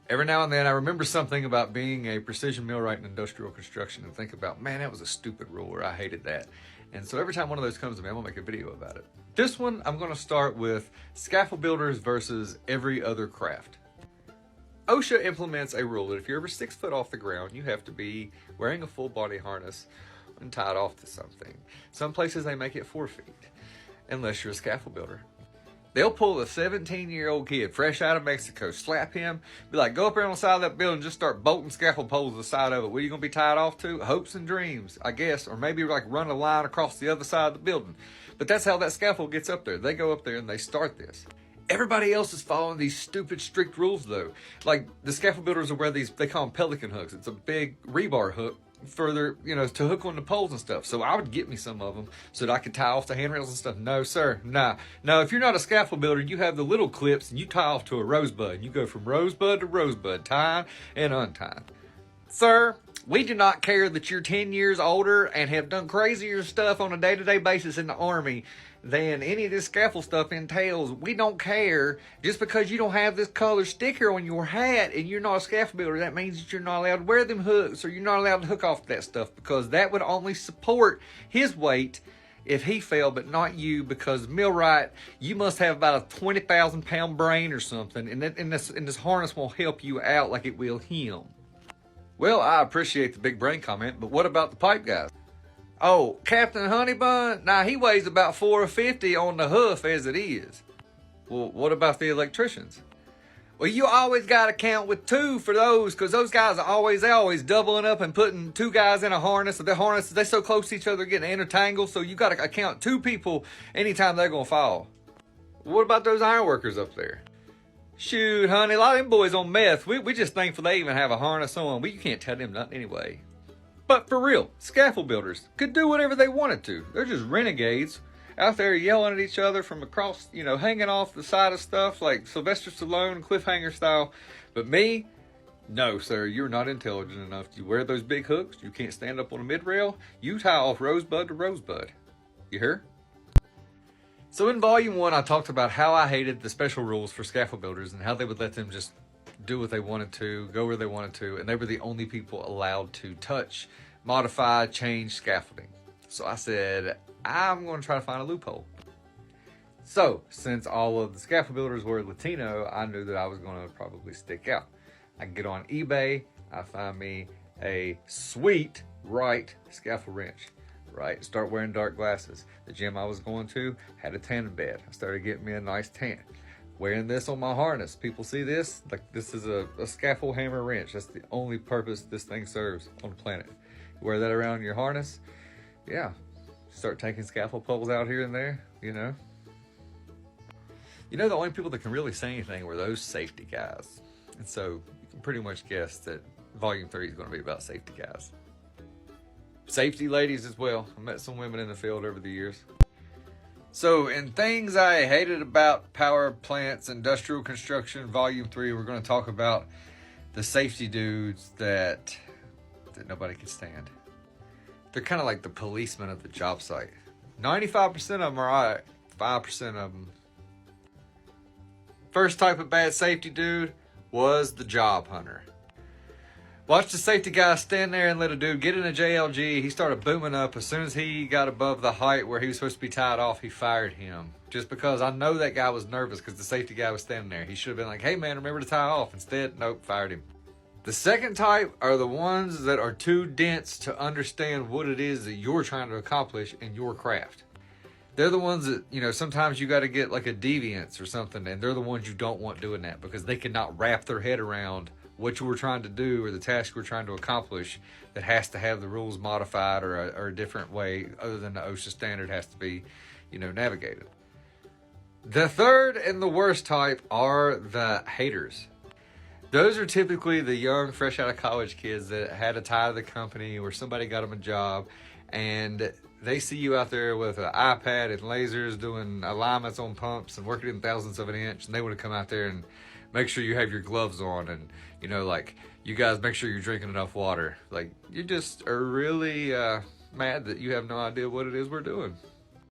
Every now and then I remember something about being a precision millwright in industrial construction and think about, man, that was a stupid rule, or I hated that. And so every time one of those comes to me, I'm gonna make a video about it. This one, I'm gonna start with scaffold builders versus every other craft. OSHA implements a rule that if you're over 6 foot off the ground, you have to be wearing a full body harness and tied off to something. Some places they make it 4 feet, unless you're a scaffold builder. They'll pull a 17-year-old kid fresh out of Mexico, slap him, be like, go up there on the side of that building, just start bolting scaffold poles to the side of it. What are you gonna be tied off to? Hopes and dreams, I guess, or maybe like run a line across the other side of the building. But that's how that scaffold gets up there. They go up there and they start this. Everybody else is following these stupid, strict rules though. Like the scaffold builders will wear these, they call them pelican hooks. It's a big rebar hook further, to hook on the poles and stuff. So I would get me some of them so that I could tie off the handrails and stuff. No, sir, nah. No, if you're not a scaffold builder, you have the little clips and you tie off to a rosebud. You go from rosebud to rosebud, tying and untying. Sir, we do not care that you're 10 years older and have done crazier stuff on a day-to-day basis in the Army than any of this scaffold stuff entails. We don't care. Just because you don't have this color sticker on your hat and you're not a scaffold builder, that means that you're not allowed to wear them hooks, or you're not allowed to hook off that stuff, because that would only support his weight if he fell, but not you, because Millwright, you must have about a 20,000 pound brain or something, and this harness won't help you out like it will him. Well, I appreciate the big brain comment, but what about the pipe guys? Oh, Captain Honeybun? Nah, he weighs about 450 on the hoof as it is. Well, what about the electricians? Well, you always got to count with 2 for those, because those guys are always doubling up and putting 2 guys in a harness. The harness, they're so close to each other, getting intertangled, so you got to count 2 people anytime they're going to fall. What about those iron workers up there? Shoot, honey, a lot of them boys on meth, we just thankful they even have a harness on. Well, you can't tell them nothing anyway. But for real, scaffold builders could do whatever they wanted to. They're just renegades out there yelling at each other from across, hanging off the side of stuff like Sylvester Stallone, cliffhanger style. But me, no, sir, you're not intelligent enough. You wear those big hooks, you can't stand up on a mid-rail, you tie off rosebud to rosebud. You hear? So in volume 1, I talked about how I hated the special rules for scaffold builders and how they would let them just do what they wanted to, go where they wanted to, and they were the only people allowed to touch, modify, change scaffolding. So I said, I'm going to try to find a loophole. So since all of the scaffold builders were Latino, I knew that I was going to probably stick out. I get on eBay, I find me a sweet Wright scaffold wrench. Right, start wearing dark glasses. The gym I was going to had a tanning bed. I started getting me a nice tan. Wearing this on my harness. People see this, like this is a scaffold hammer wrench. That's the only purpose this thing serves on the planet. Wear that around your harness, yeah. Start taking scaffold poles out here and there, the only people that can really say anything were those safety guys. And so you can pretty much guess that volume 3 is going to be about safety guys. Safety ladies as well. I met some women in the field over the years. So in things I hated about power plants, industrial construction, volume 3, we're going to talk about the safety dudes that nobody can stand. They're kind of like the policemen of the job site. 95% of them are all right, 5% of them. First type of bad safety dude was the job hunter. Watch the safety guy stand there and let a dude get in a JLG. He started booming up. As soon as he got above the height where he was supposed to be tied off, he fired him. Just because I know that guy was nervous because the safety guy was standing there. He should have been like, hey man, remember to tie off. Instead, nope, fired him. The second type are the ones that are too dense to understand what it is that you're trying to accomplish in your craft. They're the ones that, sometimes you got to get like a deviance or something, and they're the ones you don't want doing that because they cannot wrap their head around what you were trying to do or the task you were trying to accomplish that has to have the rules modified or a different way other than the OSHA standard has to be, navigated. The third and the worst type are the haters. Those are typically the young, fresh out of college kids that had a tie to the company or somebody got them a job, and they see you out there with an iPad and lasers doing alignments on pumps and working in thousandths of an inch, and they want to come out there and make sure you have your gloves on and, you guys make sure you're drinking enough water. Like, you just are really mad that you have no idea what it is we're doing.